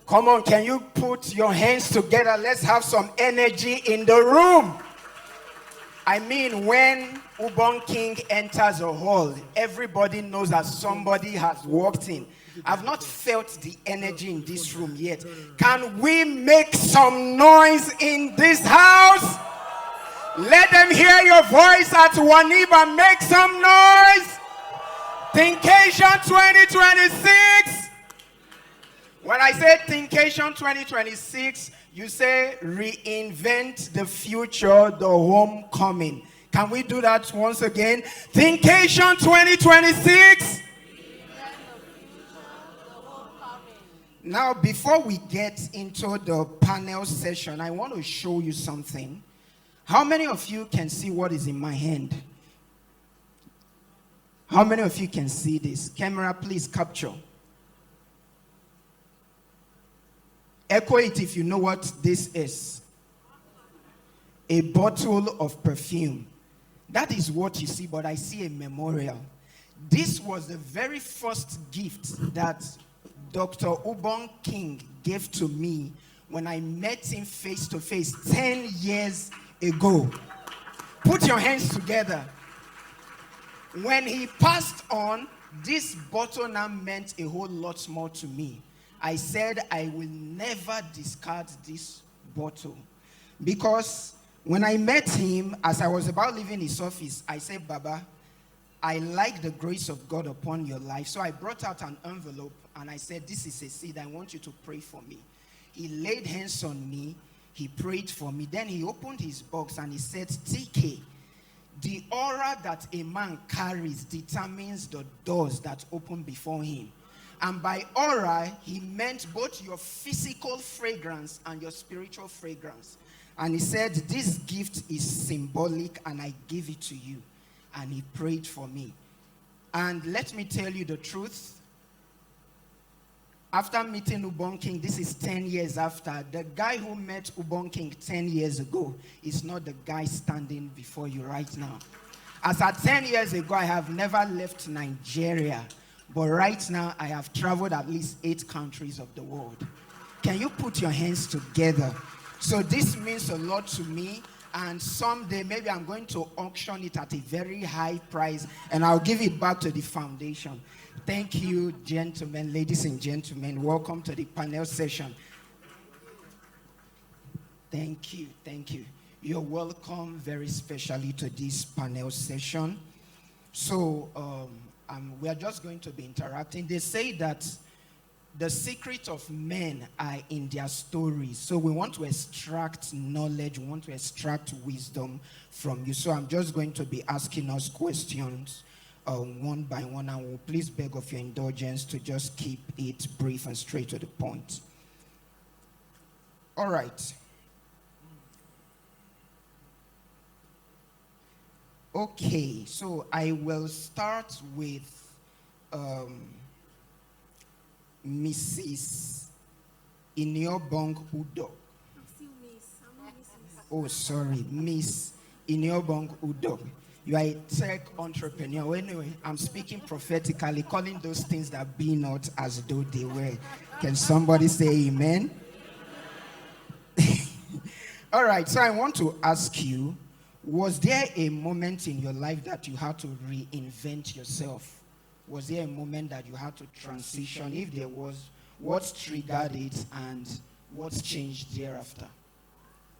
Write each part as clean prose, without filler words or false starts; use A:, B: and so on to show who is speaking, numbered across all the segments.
A: Come on, can you put your hands together? Let's have some energy in the room. I mean, when Ubon King enters a hall, everybody knows that somebody has walked in. I've not felt the energy in this room yet. Can we make some noise in this house? Let them hear your voice at Waniba. Make some noise. Thinkation 2026. When I say Thinkation 2026, you say reinvent the future, the homecoming. Can we do that once again? Thinkation 2026. Now, before we get into the panel session, I want to show you something. How many of you can see what is in my hand? How many of you can see this? Camera, please capture. Echo it if you know what this is. A bottle of perfume. That is what you see, but I see a memorial. This was the very first gift that Dr. Ubon King gave to me when I met him face to face 10 years ago. Put your hands together. When he passed on, this bottle now meant a whole lot more to me. I said I will never discard this bottle. Because when I met him, as I was about leaving his office, I said, Baba, I like the grace of God upon your life. So I brought out an envelope and I said, this is a seed. I want you to pray for me. He laid hands on me. He prayed for me. Then he opened his box and he said, TK, the aura that a man carries determines the doors that open before him. And by aura, he meant both your physical fragrance and your spiritual fragrance. And he said, this gift is symbolic and I give it to you. And he prayed for me. And let me tell you the truth. After meeting Ubon King, this is 10 years after, the guy who met Ubon King 10 years ago is not the guy standing before you right now. As at 10 years ago, I have never left Nigeria. But right now, I have traveled at least 8 countries of the world. Can you put your hands together? So this means a lot to me. And someday, maybe I'm going to auction it at a very high price. And I'll give it back to the foundation. Thank you, gentlemen, ladies and gentlemen. Welcome to the panel session. Thank you, thank you. You're welcome very specially to this panel session. So we are just going to be interacting. They say that the secret of men are in their stories. So we want to extract knowledge, we want to extract wisdom from you. So I'm just going to be asking us questions one by one, and we'll please beg of your indulgence to just keep it brief and straight to the point. All right. Okay, so I will start with Mrs. Iniobong Udo. Oh, sorry, Miss Iniobong Udo. You are a tech entrepreneur. Anyway, I'm speaking prophetically, calling those things that be not as though they were. Can somebody say amen? All right, so I want to ask you, was there a moment in your life that you had to reinvent yourself? Was there a moment that you had to transition? If there was, what triggered it and what's changed thereafter?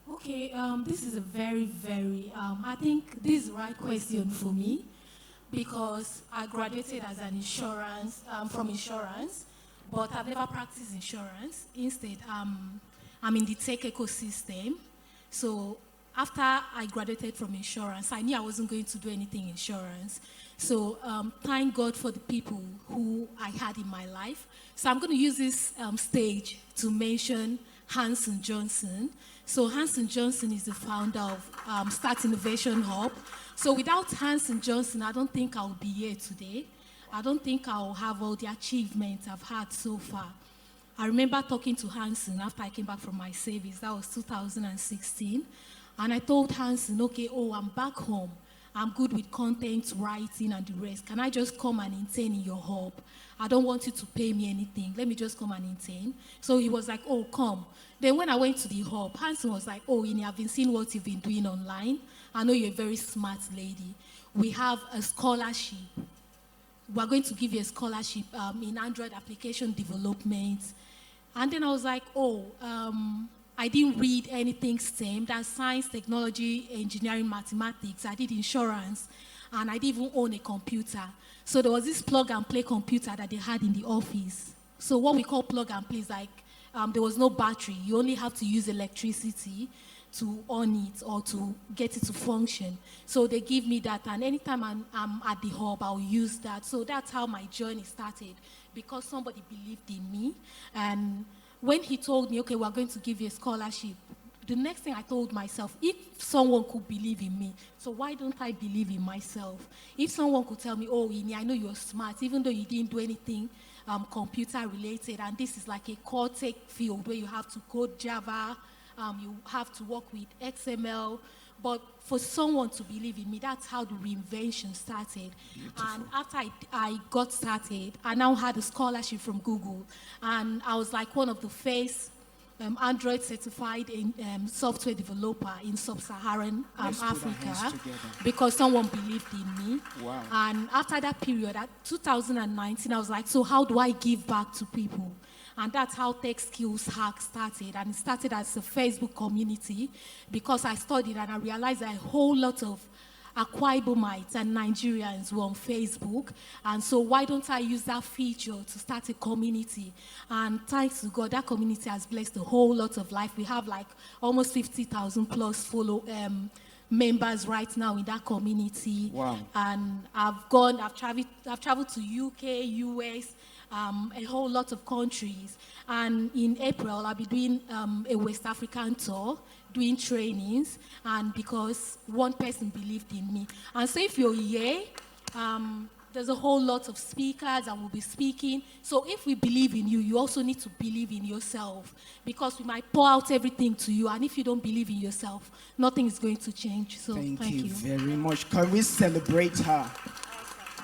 B: Okay, this is a very, I think this is the right question for me because I graduated as an from insurance, but I've never practiced insurance. Instead, I'm in the tech ecosystem. So after I graduated from insurance, I knew I wasn't going to do anything insurance. So thank God for the people who I had in my life. So I'm going to use this stage to mention Hanson Johnson. So Hanson Johnson is the founder of Start Innovation Hub. So without Hanson Johnson, I don't think I'll be here today. I don't think I'll have all the achievements I've had so far. I remember talking to Hanson after I came back from my service. That was 2016. And I told Hanson, okay, I'm back home. I'm good with content writing and the rest. Can I just come and intern in your hub? I don't want you to pay me anything. Let me just come and intern. So he was like, oh, come. Then when I went to the hub, Hanson was like, oh, Ini, I've been seeing what you've been doing online. I know you're a very smart lady. We have a scholarship. We're going to give you a scholarship in Android application development. And then I was like, oh, I didn't read anything STEM, that's science, technology, engineering, mathematics. I did insurance, and I didn't even own a computer. So there was this plug and play computer that they had in the office. So what we call plug and play is like there was no battery. You only have to use electricity to on it or to get it to function. So they give me that, and anytime I'm at the hub, I'll use that. So that's how my journey started, because somebody believed in me. And when he told me, okay, we're going to give you a scholarship, the next thing I told myself, if someone could believe in me, so why don't I believe in myself? If someone could tell me, oh, Ini, I know you're smart, even though you didn't do anything computer related, and this is like a core tech field where you have to code Java, you have to work with XML, but for someone to believe in me, that's how the reinvention started. Beautiful. And after I got started, I now had a scholarship from Google, and I was like one of the first Android certified software developer in sub-Saharan Africa, because someone believed in me.
A: Wow.
B: And after that period, at 2019, I was like, so how do I give back to people? And that's how Tech Skills Hack started. And it started as a Facebook community, because I studied and I realized that a whole lot of Akwa Ibomites and Nigerians were on Facebook. And so why don't I use that feature to start a community? And thanks to God, that community has blessed a whole lot of life. We have like almost 50,000 plus members right now in that community.
A: Wow.
B: And I've traveled to UK, US, a whole lot of countries. And in April, I'll be doing a West African tour, doing trainings, and because one person believed in me. And so if you're here, there's a whole lot of speakers that will be speaking. So if we believe in you, you also need to believe in yourself, because we might pour out everything to you, and if you don't believe in yourself, nothing is going to change. So thank you
A: very much. Can we celebrate her?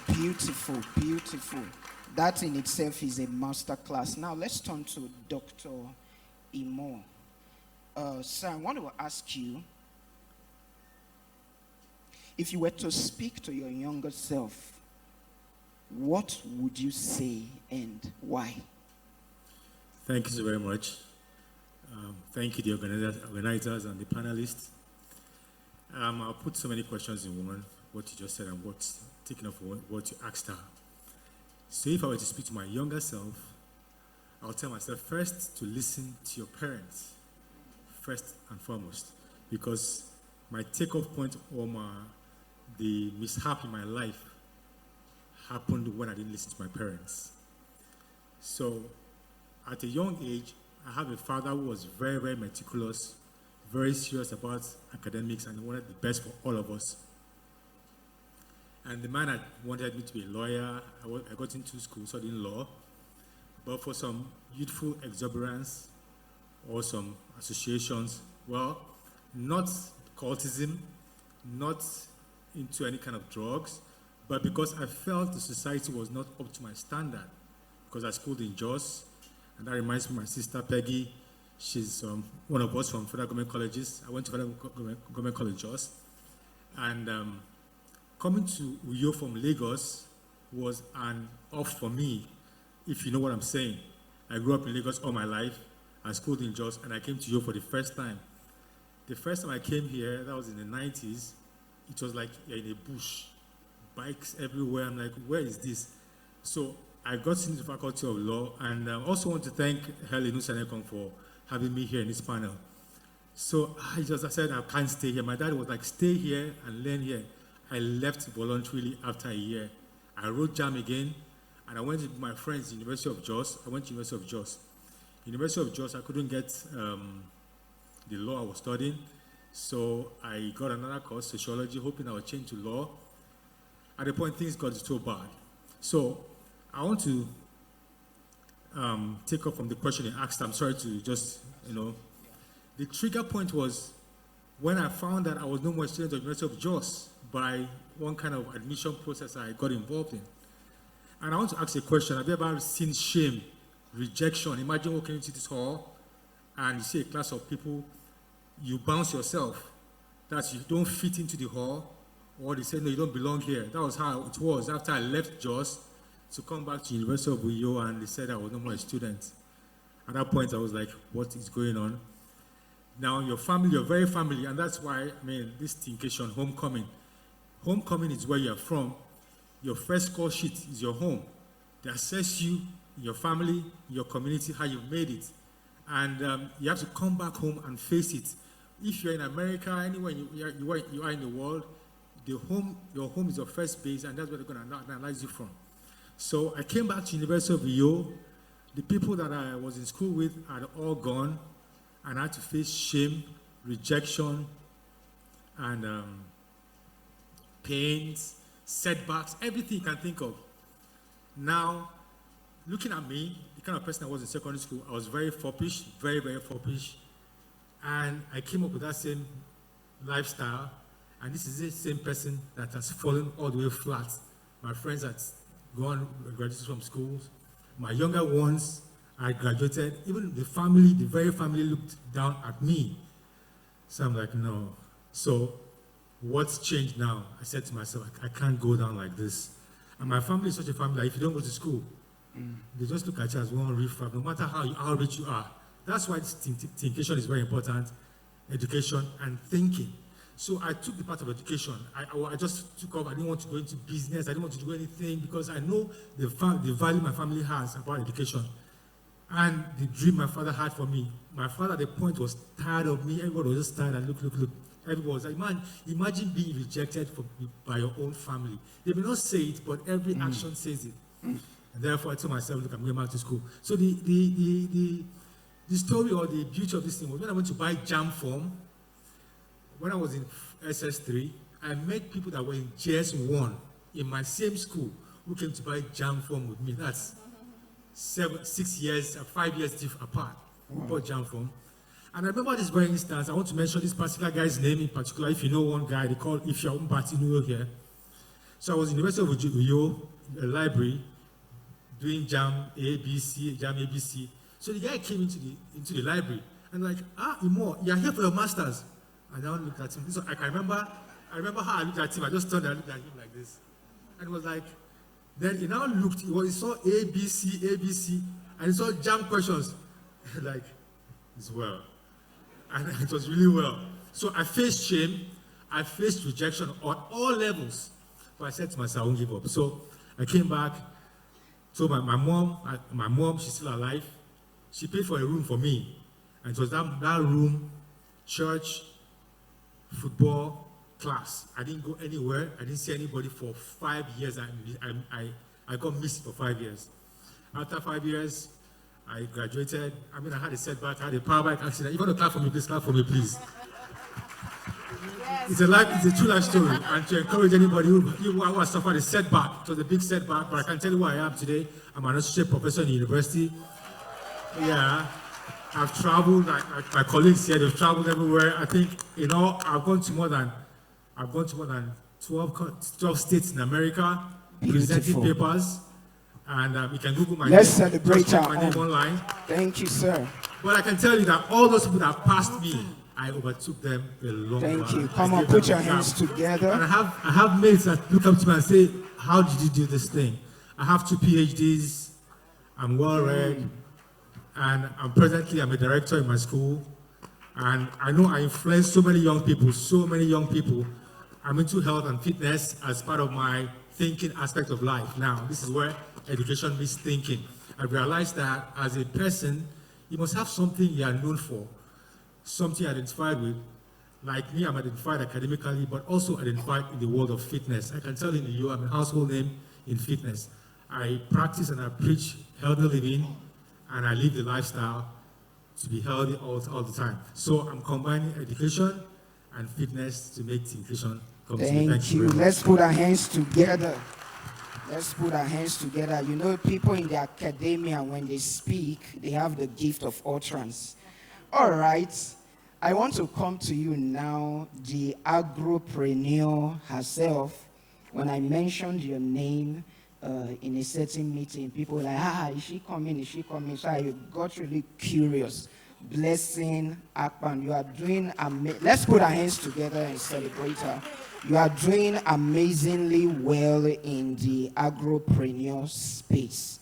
A: Beautiful, beautiful. That in itself is a master class. Now let's turn to Dr. Imo. Sir, I want to ask you, if you were to speak to your younger self, what would you say and why?
C: Thank you so very much. Thank you, the organizers and the panelists. I'll put so many questions in one, what you just said and taking off what you asked her. So if I were to speak to my younger self, I'll tell myself first to listen to your parents, first and foremost, because my takeoff point or the mishap in my life happened when I didn't listen to my parents. So at a young age, I have a father who was very, very meticulous, very serious about academics, and he wanted the best for all of us. And the man had wanted me to be a lawyer. I got into school studying law, but for some youthful exuberance or some associations, well, not cultism, not into any kind of drugs, but because I felt the society was not up to my standard, because I schooled in Jos, and that reminds me of my sister Peggy. She's one of us from Federal Government Colleges. I went to Federal Government College Jos, and coming to Uyo from Lagos was an off for me, if you know what I'm saying. I grew up in Lagos all my life. I schooled in Jos, and I came to Uyo for the first time. The first time I came here, that was in the 90s, it was like you're in a bush. Bikes everywhere. I'm like, where is this? So I got into the Faculty of Law, and I also want to thank Helen Nusanekong for having me here in this panel. So I said, I can't stay here. My dad was like, stay here and learn here. I left voluntarily after a year. I wrote JAM again, and I went with my friends, University of Jos. I went to University of Jos. University of Jos, I couldn't get the law I was studying, so I got another course, sociology, hoping I would change to law. At the point, things got so bad. So I want to take off from the question you asked. I'm sorry to just, the trigger point was when I found that I was no more a student of University of Jos, but I one kind of admission process I got involved in. And I want to ask a question. Have you ever seen shame, rejection? Imagine walking into this hall and you see a class of people, you bounce yourself, that you don't fit into the hall, or they say, no, you don't belong here. That was how it was after I left JOS to come back to University of Uyo, and they said I was no more a student. At that point, I was like, what is going on? Now, your family, you're very family, and that's why, this thinkation, homecoming. Homecoming is where you're from. Your first call sheet is your home. They assess you, your family, your community, how you've made it. And you have to come back home and face it. If you're in America, anywhere you are in the world, your home is your first base, and that's where they're going to analyze you from. So I came back to University of Uyo. The people that I was in school with had all gone, and I had to face shame, rejection, and pains, setbacks, everything you can think of. Now, looking at me, the kind of person I was in secondary school, I was very foppish, very, very foppish. And I came up with that same lifestyle, and this is the same person that has fallen all the way flat. My friends had gone, graduated from schools. My younger ones, I graduated. Even the family, the very family looked down at me. So I'm like, no. So what's changed now? I said to myself, I can't go down like this. And my family is such a family that if you don't go to school, they just look at you as one riffraff, no matter how rich you are. That's why thinkation is very important, education and thinking. So I took the part of education. I just took off. I didn't want to go into business. I didn't want to do anything because I know the value my family has about education and the dream my father had for me. My father at the point was tired of me. Everybody was just tired and look. Everybody was like, man, imagine being rejected by your own family. They may not say it, but every action says it. And therefore, I told myself, look, I'm going back to school. So the story or the beauty of this thing was when I went to buy JAM form, when I was in SS3, I met people that were in JS1 in my same school who came to buy JAM form with me. That's 6 years, 5 years apart. We bought JAM form. And I remember this very instance. I want to mention this particular guy's name in particular. If you know one guy, they call Ifya Umbatinuyo here. So I was in the University of Uyo, a library, doing JAM ABC. So the guy came into the library and like, Imo, you're here for your masters. And I looked at him. So I remember how I looked at him. I just turned and I looked at him like this. And it was like, then he now looked, he saw ABC, and he saw JAM questions. Like, it's well. And it was really well. So I faced shame, I faced rejection on all levels. But I said to myself, I won't give up. So I came back, told my mom, she's still alive. She paid for a room for me. And it was that room, church, football, class. I didn't go anywhere. I didn't see anybody for 5 years. I got missed for 5 years. After 5 years, I graduated. I had a setback. I had a power bike accident. You want to clap for me, please? Clap for me, please. Yes. It's a true life story. And to encourage anybody who has suffered a setback, it was a big setback, but I can tell you who I am today. I'm an associate professor in the university. Yeah. I've traveled, like my colleagues here, they've traveled everywhere. I think, I've gone to more than 12 states in America, presenting papers. And you can Google my
A: Let's
C: name.
A: Celebrate our
C: my name online.
A: Thank you, sir.
C: But I can tell you that all those people that passed me, I overtook them a long time.
A: Thank you. Come on, put your hands together.
C: And I have mates that look up to me and say, how did you do this thing? I have 2 PhDs. I'm well read. And I'm a director in my school. And I know I influence so many young people. I'm into health and fitness as part of my thinking aspect of life. Now, this is where education meets thinking. I realized that as a person, you must have something you are known for, something identified with. Like me, I'm identified academically, but also identified in the world of fitness. I can tell you, I'm a household name in fitness. I practice and I preach healthy living, and I live the lifestyle to be healthy all the time. So I'm combining education and fitness to make education come to me.
A: Thank you. Let's put our hands together. Let's put our hands together. People in the academia, when they speak, they have the gift of utterance. All right. I want to come to you now, the agropreneur herself, When I mentioned your name in a certain meeting, people were like, is she coming? Is she coming? So I got really curious. Blessing Akpan, you are doing let's put our hands together and celebrate her. You are doing amazingly well in the agropreneur space.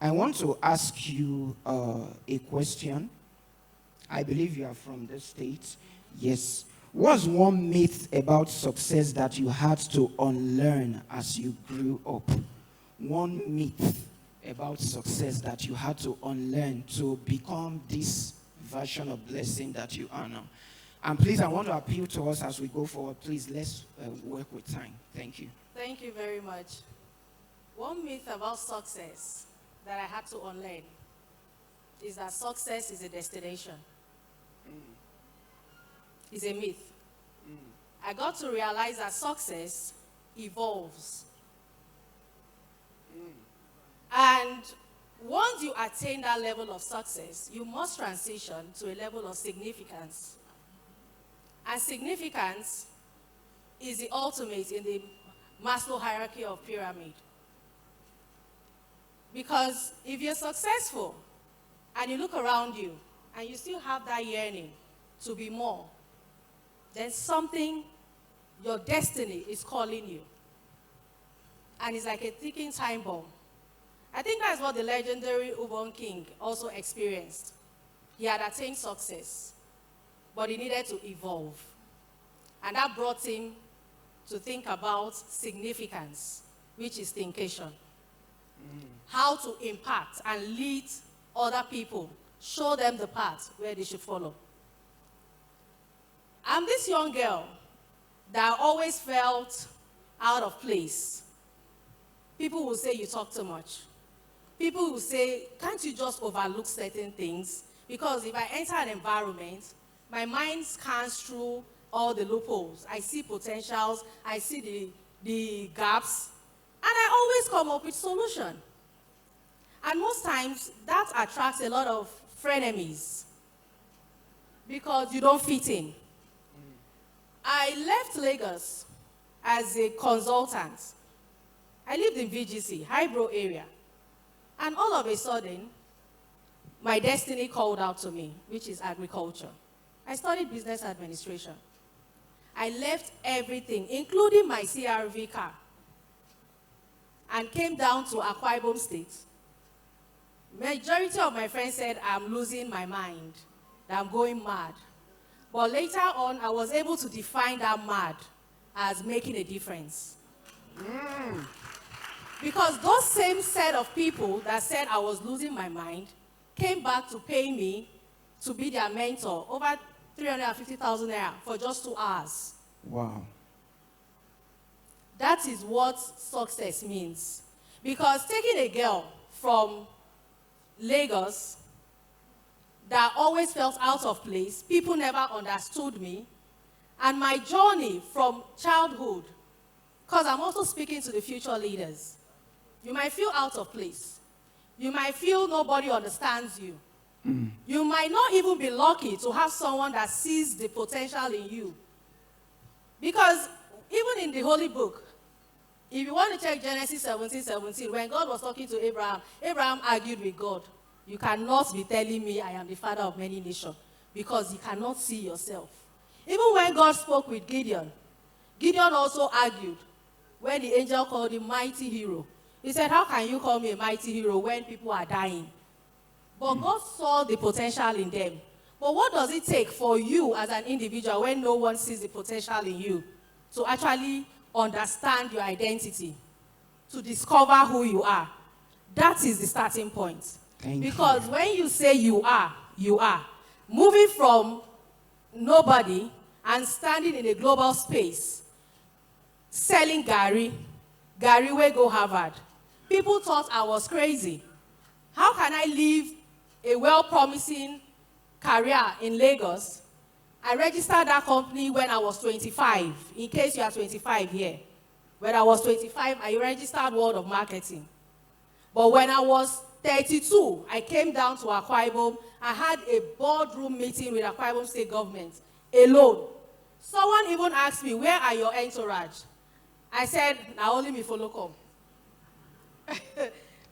A: I want to ask you a question. I believe you are from the state. Yes. What's one myth about success that you had to unlearn as you grew up? One myth about success that you had to unlearn to become this version of blessing that you are now. And please, I want to appeal to us as we go forward. Please, let's work with time. Thank you.
D: Thank you very much. One myth about success that I had to unlearn is that success is a destination. It's a myth. I got to realize that success evolves. And once you attain that level of success, you must transition to a level of significance. And significance is the ultimate in the Maslow hierarchy of pyramid. Because if you're successful and you look around you and you still have that yearning to be more, then something, your destiny is calling you. And it's like a ticking time bomb. I think that's what the legendary Ubon King also experienced. He had attained success, but he needed to evolve. And that brought him to think about significance, which is thinkation. How to impact and lead other people, show them the path where they should follow. I'm this young girl that always felt out of place. People will say you talk too much. People will say, can't you just overlook certain things? Because if I enter an environment, my mind scans through all the loopholes. I see potentials, I see the gaps, and I always come up with solution. And most times, that attracts a lot of frenemies because you don't fit in. I left Lagos as a consultant. I lived in VGC, Highbrow area. And all of a sudden, my destiny called out to me, which is agriculture. I studied business administration. I left everything, including my CRV car, and came down to Akwa Ibom State. Majority of my friends said I'm losing my mind, that I'm going mad. But later on, I was able to define that mad as making a difference. Because those same set of people that said I was losing my mind came back to pay me to be their mentor, over 350,000 naira for just 2 hours.
A: Wow.
D: That is what success means. Because taking a girl from Lagos that always felt out of place, people never understood me, and my journey from childhood, because I'm also speaking to the future leaders, you might feel out of place. You might feel nobody understands you. You might not even be lucky to have someone that sees the potential in you. Because even in the Holy Book, if you want to check Genesis 17:17, when God was talking to Abraham, Abraham argued with God. You cannot be telling me I am the father of many nations, because you cannot see yourself. Even when God spoke with Gideon, Gideon also argued when the angel called him mighty hero. He said, how can you call me a mighty hero when people are dying? But God saw the potential in them. But what does it take for you as an individual when no one sees the potential in you to actually understand your identity, to discover who you are? That is the starting point. Because when you say you are, you are. Moving from nobody and standing in a global space, selling Gary wey go Harvard. People thought I was crazy. How can I leave a well-promising career in Lagos? I registered that company when I was 25, in case you are 25 here. When I was 25, I registered World of Marketing. But when I was 32, I came down to Akwa Ibom. I had a boardroom meeting with Akwa Ibom State government, alone. Someone even asked me, where are your entourage? I said, now only me follow come.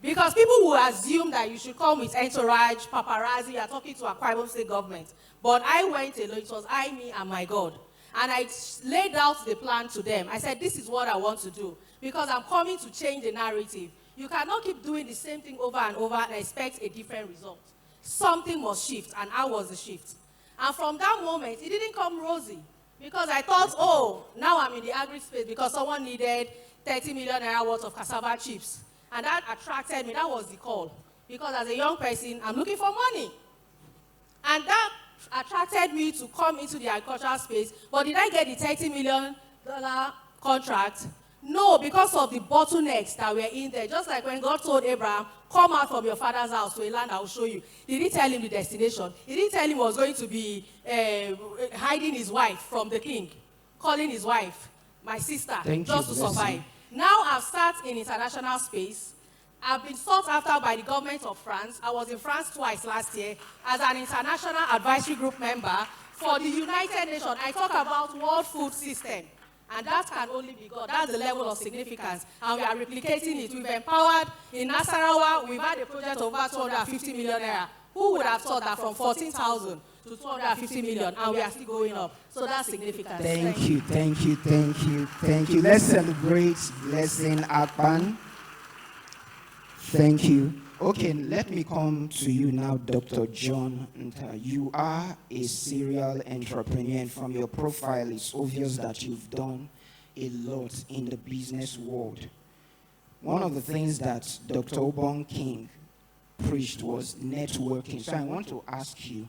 D: Because people will assume that you should come with entourage, paparazzi, you are talking to a Akwa Ibom State government. But I went alone, it was I, me, and my God. And I laid out the plan to them. I said, this is what I want to do. Because I'm coming to change the narrative. You cannot keep doing the same thing over and over and expect a different result. Something must shift, and I was the shift. And from that moment, it didn't come rosy. Because I thought, oh, now I'm in the agri space because someone needed 30 million naira worth of cassava chips. And that attracted me. That was the call. Because as a young person, I'm looking for money. And that attracted me to come into the agricultural space. But did I get the $30 million contract? No, because of the bottlenecks that were in there. Just like when God told Abraham, come out from your father's house to a land I will show you. Did he tell him the destination? He didn't tell him he was going to be hiding his wife from the king, calling his wife, my sister, just to survive. Now I've started in international space. I've been sought after by the government of France. I was in France twice last year as an international advisory group member for the United Nations. I talk about World Food System. And that can only be God. That's the level of significance. And we are replicating it. We've empowered in Nasarawa. We've had a project of over 250 million naira. Who would have thought that from 14,000 to 250 million, and we are still going up? So that's significant.
A: Thank you, thank you, thank you, thank you. Let's celebrate Blessing Akpan. Thank you. Okay, let me come to you now, Dr. John Nta. You are a serial entrepreneur, and from your profile, it's obvious that you've done a lot in the business world. One of the things that Dr. Obong King preached was networking. So I want to ask you,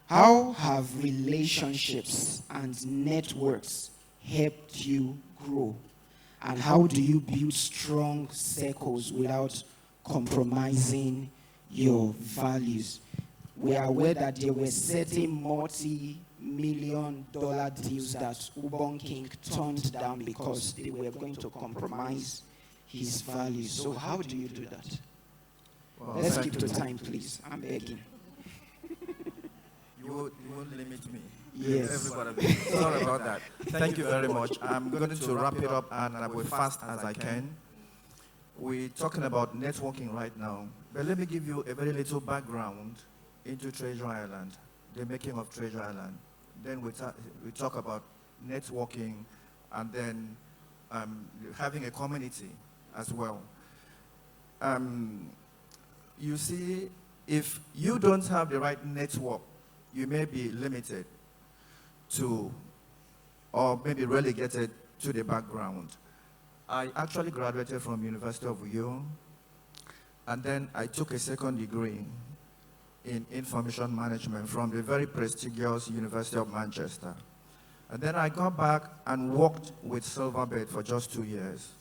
A: how have relationships and networks helped you grow? And how do you build strong circles without compromising your values? We are aware that there were certain multi-million-dollar deals that Obong King turned down because they were going to compromise his values. So how do you do that?
E: Well,
A: Let's keep to time, please. I'm begging.
E: You won't limit me.
A: Yes.
E: Everybody, sorry about that. Thank you very much. I'm going to wrap it up, and I will fast as I can. We're talking about networking right now, but let me give you a very little background into Treasure Island, the making of Treasure Island. Then we talk about networking, and then having a community as well. You see, if you don't have the right network, you may be limited to, or maybe relegated to the background. I actually graduated from University of Uyo, and then I took a second degree in information management from the very prestigious University of Manchester. And then I got back and worked with Silverbird for just 2 years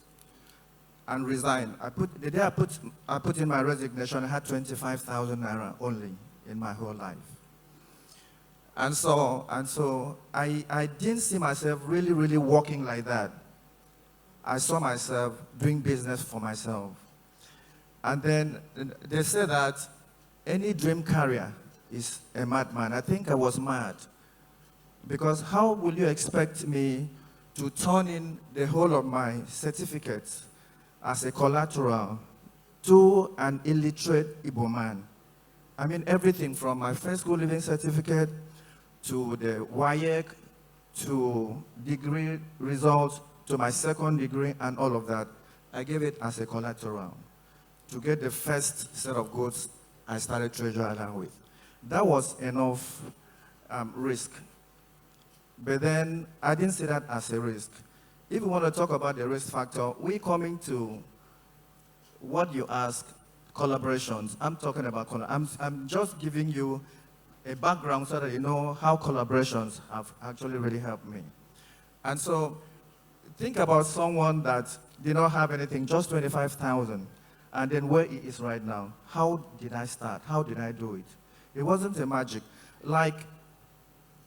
E: and resigned. The day I put in my resignation, I had 25,000 naira only in my whole life. And so I didn't see myself really working like that. I saw myself doing business for myself. And then they say that any dream carrier is a madman. I think I was mad. Because how will you expect me to turn in the whole of my certificates as a collateral to an illiterate Igbo man? I mean, everything from my first school living certificate to the WAEC, to degree results, to my second degree, and all of that. I gave it as a collateral to get the first set of goods I started Treasure Island with. That was enough risk. But then I didn't see that as a risk. If you want to talk about the risk factor, we're coming to what you ask, collaborations. I'm talking about, I'm just giving you a background so that you know how collaborations have actually really helped me. And so think about someone that did not have anything, just 25,000, and then where he is right now. How did I start? How did I do it? It wasn't a magic. Like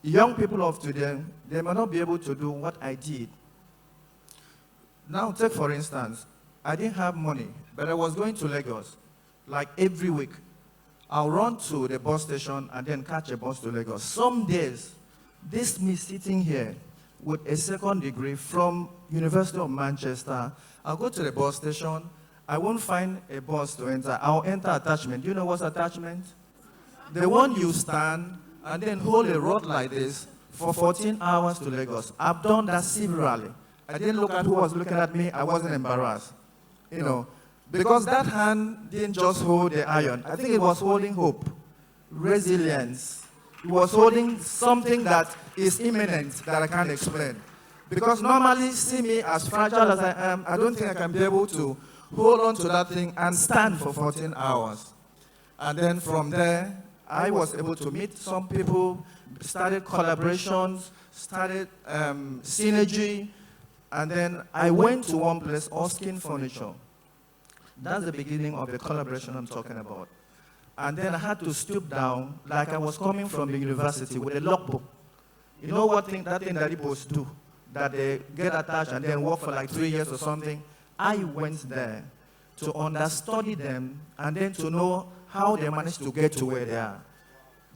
E: young people of today, they may not be able to do what I did. Now take for instance, I didn't have money, but I was going to Lagos like every week. I'll run to the bus station and then catch a bus to Lagos. Some days, this me sitting here with a second degree from University of Manchester. I'll go to the bus station. I won't find a bus to enter. I'll enter attachment. You know what's attachment? The one you stand and then hold a rod like this for 14 hours to Lagos. I've done that severally. I didn't look at who was looking at me. I wasn't embarrassed. You know, because that hand didn't just hold the iron. I think it was holding hope, resilience. It was holding something that is imminent that I can't explain. Because normally, see me as fragile as I am, I don't think I can be able to hold on to that thing and stand for 14 hours. And then from there, I was able to meet some people, started collaborations, started synergy, and then I went to one place, Oskin Furniture. That's the beginning of the collaboration I'm talking about. And then I had to stoop down like I was coming from the university with a logbook. You know what thing that Igbos do? That they get attached and then work for like 3 years or something. I went there to understudy them and then to know how they managed to get to where they are.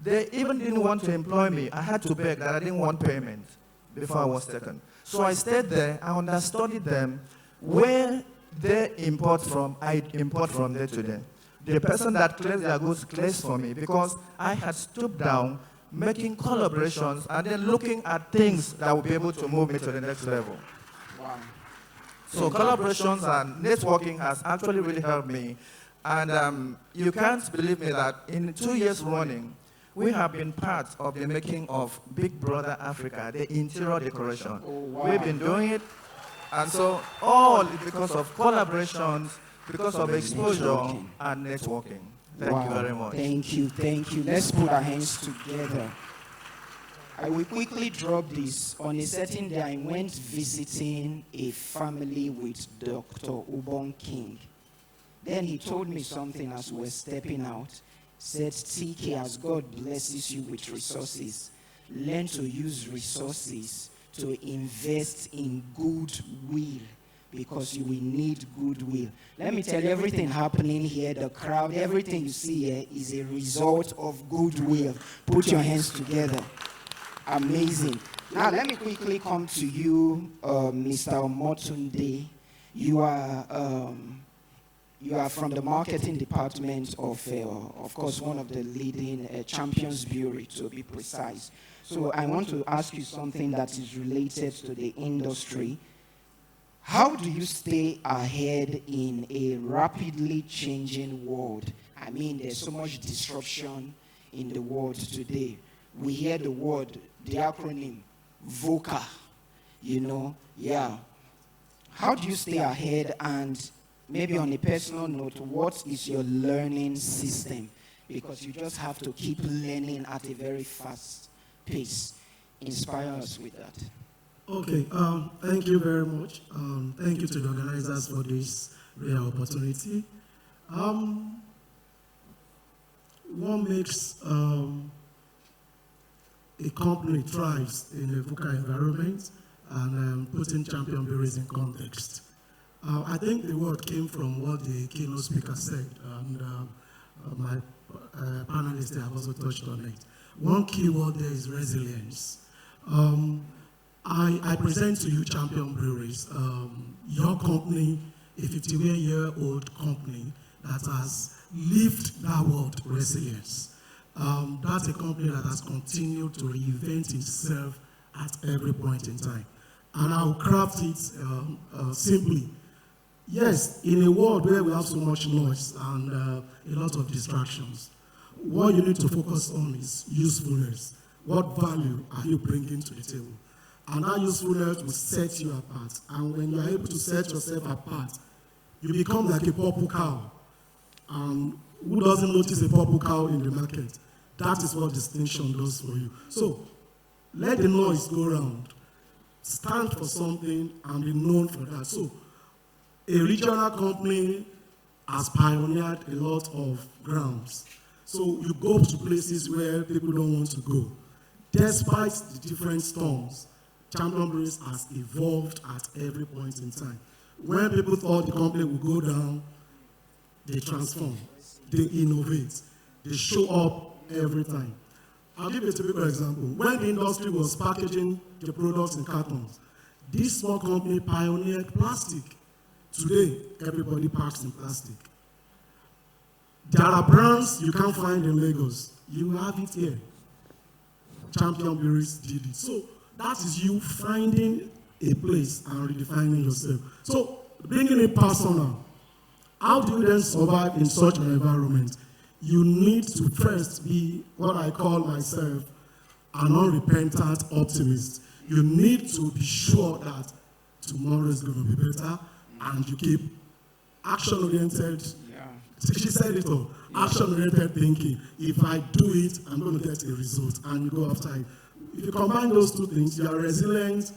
E: They even didn't want to employ me. I had to beg that I didn't want payment before I was taken. So I stayed there, I understudied them. Where they import from, I import from there to there. The person that clears their goods clears for me because I had stooped down, making collaborations, and then looking at things that would be able to move me to the next level.
A: Wow.
E: So collaborations and networking has actually really helped me. And you can't believe me that in 2 years running, we have been part of the making of Big Brother Africa, the interior decoration.
A: Oh, wow.
E: We've been doing it. And so all because of collaborations, because of exposure
A: Networking.
E: and networking. Thank
A: Wow.
E: you very much.
A: Thank you, thank you. Let's put our hands together. I will quickly drop this. On a certain day, I went visiting a family with Dr. Ubon King. Then he told me something as we were stepping out. Said, TK, as God blesses you with resources, learn to use resources to invest in goodwill, because you will need goodwill. Let me tell you, everything happening here, the crowd, everything you see here is a result of goodwill. Put your hands together. Amazing. Now, let me quickly come to you, Mr. Motunde. You are from the marketing department of course, one of the leading Champions Brewery, to be precise. So I want to ask you something that is related to the industry. How do you stay ahead in a rapidly changing world? I mean, there's so much disruption in the world today. We hear the word, the acronym, VOCA, yeah. How do you stay ahead? And maybe on a personal note, what is your learning system? Because you just have to keep learning at a very fast pace. Inspire us with that.
F: Okay, thank you very much. Thank you to the organizers for this rare opportunity. What makes a company thrives in a VUCA environment and putting Champion Breweries in context. I think the word came from what the keynote speaker said, and my panelists have also touched on it. One key word there is resilience. I present to you Champion Breweries, your company, a 51-year-old company that has lived that word, resilience. That's a company that has continued to reinvent itself at every point in time. And I'll craft it simply. Yes, in a world where we have so much noise and a lot of distractions, what you need to focus on is usefulness. What value are you bringing to the table? And that usefulness will set you apart. And when you are able to set yourself apart, you become like a purple cow. And who doesn't notice a purple cow in the market? That is what distinction does for you. So let the noise go around. Stand for something and be known for that. So a regional company has pioneered a lot of grounds. So you go to places where people don't want to go. Despite the different storms, Champion Breweries has evolved at every point in time. When people thought the company would go down, they transform, they innovate, they show up every time. I'll give you a typical example. When the industry was packaging the products in cartons, this small company pioneered plastic. Today, everybody packs in plastic. There are brands you can't find in Lagos. You have it here. Champion Breweries did it. So that is you finding a place and redefining yourself. So bringing it personal, how do you then survive in such an environment? You need to first be what I call myself an unrepentant optimist. You need to be sure that tomorrow is going to be better, and you keep action-oriented. Yeah. She said it all. Yeah. Action-oriented thinking. If I do it, I'm going to get a result, and you go after it. If you combine those two things, you are resilient,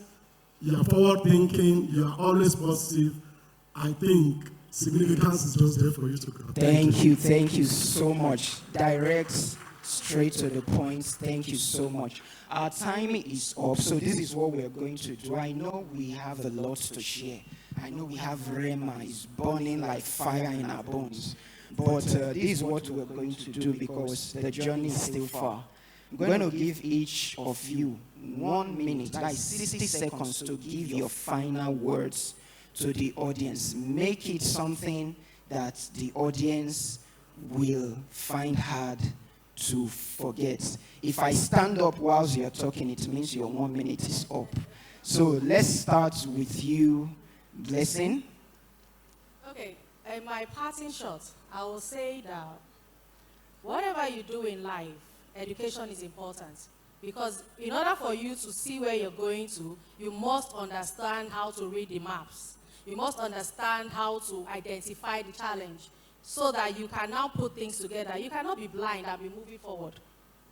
F: you are forward-thinking, you are always positive. I think significance is just there for you to go.
A: Thank you so much. Direct, straight to the point. Thank you so much. Our time is up, so this is what we're going to do. I know we have a lot to share. I know we have Rema, it's burning like fire in our bones. But this is what we're going to do because the journey is still far. I'm going to give each of you 1 minute, like 60 seconds, to give your final words to the audience. Make it something that the audience will find hard to forget. If I stand up whilst you're talking, it means your 1 minute is up. So let's start with you, Blessing.
D: Okay, in my parting shot, I will say that whatever you do in life, education is important. Because in order for you to see where you're going to, you must understand how to read the maps. You must understand how to identify the challenge so that you can now put things together. You cannot be blind and be moving forward.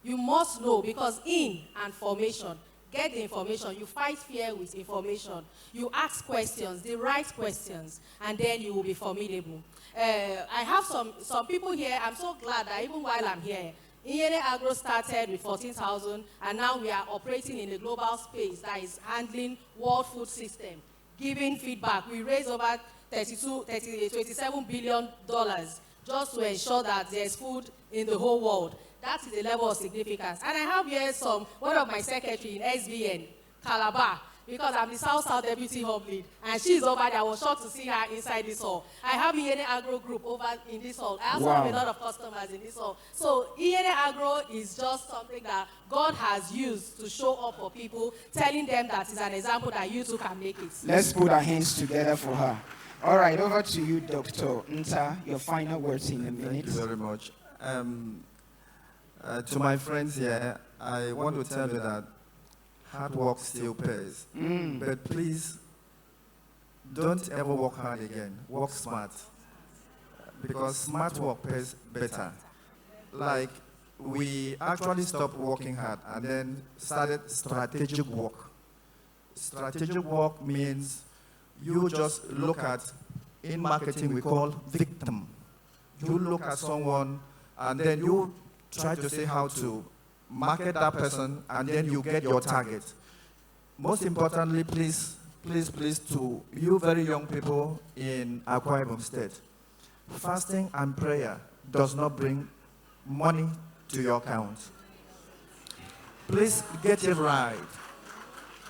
D: You must know, because in and formation, get the information. You fight fear with information. You ask questions, the right questions, and then you will be formidable. I have some people here. I'm so glad that even while I'm here, Inyene Agro started with 14,000, and now we are operating in a global space that is handling World Food System, giving feedback. We raised over $27 billion just to ensure that there's food in the whole world. That is a level of significance. And I have here one of my secretary in SBN, Calabar, because I'm the South Deputy Hub Lead, and she's over there. I was shocked to see her inside this hall. I have Inyene Agro Group over in this hall. I also have a lot of customers in this hall. So Inyene Agro is just something that God has used to show up for people, telling them that it's an example that you too can make it.
A: Let's put our hands together for her. All right, over to you, Dr. Nta. Your final words in a minute.
E: Thank you very much. To my friends here, I want to tell you that hard work still pays. But please, don't ever work hard again. Work smart. Because smart work pays better. Like, we actually stopped working hard and then started strategic work. Strategic work means you just look at, in marketing we call victim. You look at someone and then you try to say how to market that person, and then you get your target. Most importantly, please, to you very young people in Akwa Ibom State, fasting and prayer does not bring money to your account. Please get it right.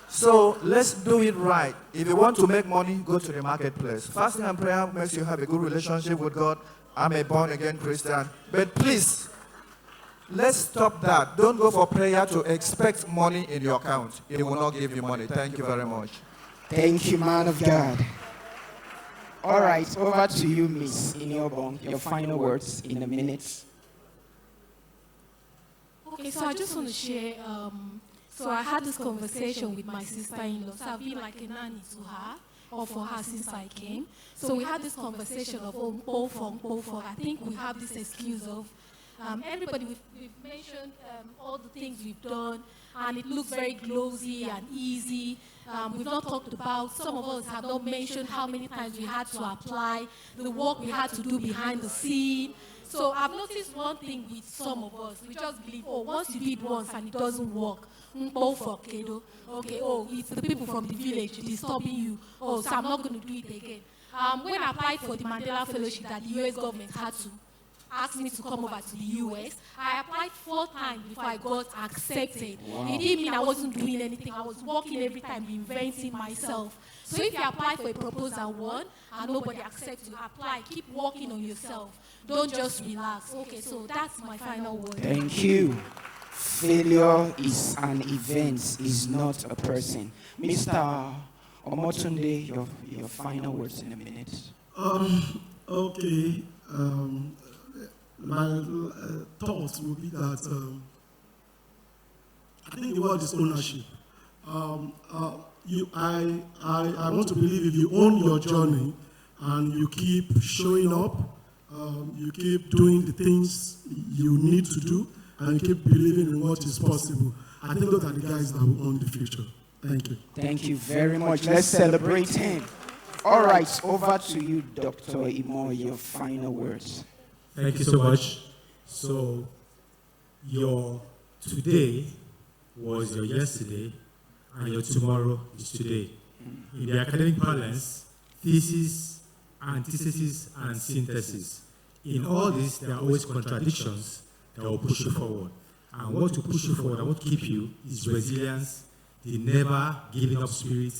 E: So let's do it right. If you want to make money, go to the marketplace. Fasting and prayer makes you have a good relationship with God. I'm a born-again Christian. But please, let's stop that. Don't go for prayer to expect money in your account. It will not give you money. Thank you very much.
A: Thank you, man of God. All right, over to you, Miss Iniobong. Your final words in a minute.
B: Okay, so I just want to share, so I had this conversation with my sister-in-law, so I've been like a nanny to her, or for her since I came. So we had this conversation of, oh, I think we have this excuse of, everybody, we've mentioned all the things we've done, and it looks very glossy and easy. We've not talked about, some of us have not mentioned how many times we had to apply, the work we had to do behind the scene. So I've noticed one thing with some of us. We just believe, oh, once you did once and it doesn't work, okay, oh, it's the people from the village disturbing you. Oh, so I'm not going to do it again. When I applied for the Mandela Fellowship that the US government had to ask me to come over to the US, I applied applied 4 times before I got accepted. It didn't mean I wasn't doing anything. I was working every time, inventing myself. So if you apply for a proposal 1 and nobody accepts you, apply. Keep working on yourself. Don't just relax. Okay, so that's my final word.
A: Thank you. Failure is an event, is not a person. Mr. Omotunde, your final words in a minute.
F: Okay. My thoughts would be that I think the word is ownership. I want to believe if you own your journey and you keep showing up, you keep doing the things you need to do, and you keep believing in what is possible, I think those are the guys that will own the future. Thank you.
A: Thank you very much. Let's celebrate him. All right, over to you, Dr. Imo, your final words.
C: Thank you so much. So, your today was your yesterday, and your tomorrow is today. In the academic parlance, thesis, antithesis, and synthesis. In all this, there are always contradictions that will push you forward. And what to push you forward and what to keep you is resilience, the never giving up spirit.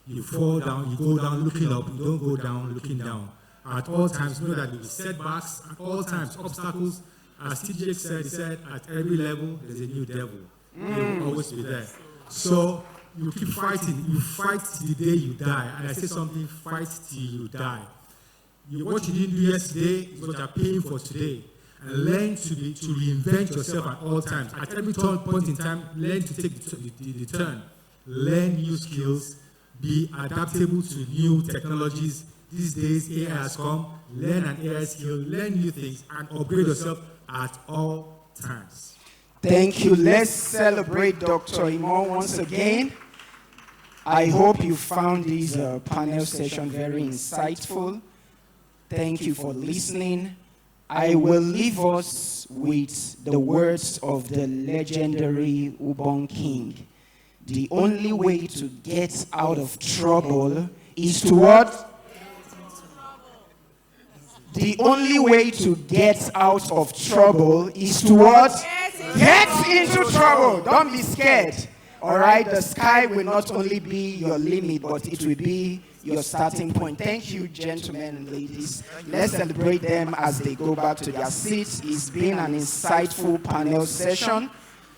C: You fall down, you go down looking up, you don't go down looking down. At all times, know that there will be setbacks, at all times, obstacles. As TJ said, he said, at every level, there's a new devil. They will always be there. So, you keep fighting. You fight till the day you die. And I say something, fight till you die. What you didn't do yesterday is what you're paying for today. And learn to reinvent yourself at all times. At every point in time, learn to take the turn. Learn new skills. Be adaptable to new technologies. These days, AI has come. Learn an AI skill. Learn new things. And upgrade yourself at all times.
A: Thank you. Let's celebrate Dr. Imo once again. I hope you found this panel session very insightful. Thank you for listening. I will leave us with the words of the legendary Ubon King. The only way to get out of trouble is to what? The only way to get out of trouble is to what? Get into trouble. Don't be scared. All right? The sky will not only be your limit, but it will be your starting point. Thank you, gentlemen and ladies. Let's celebrate them as they go back to their seats. It's been an insightful panel session.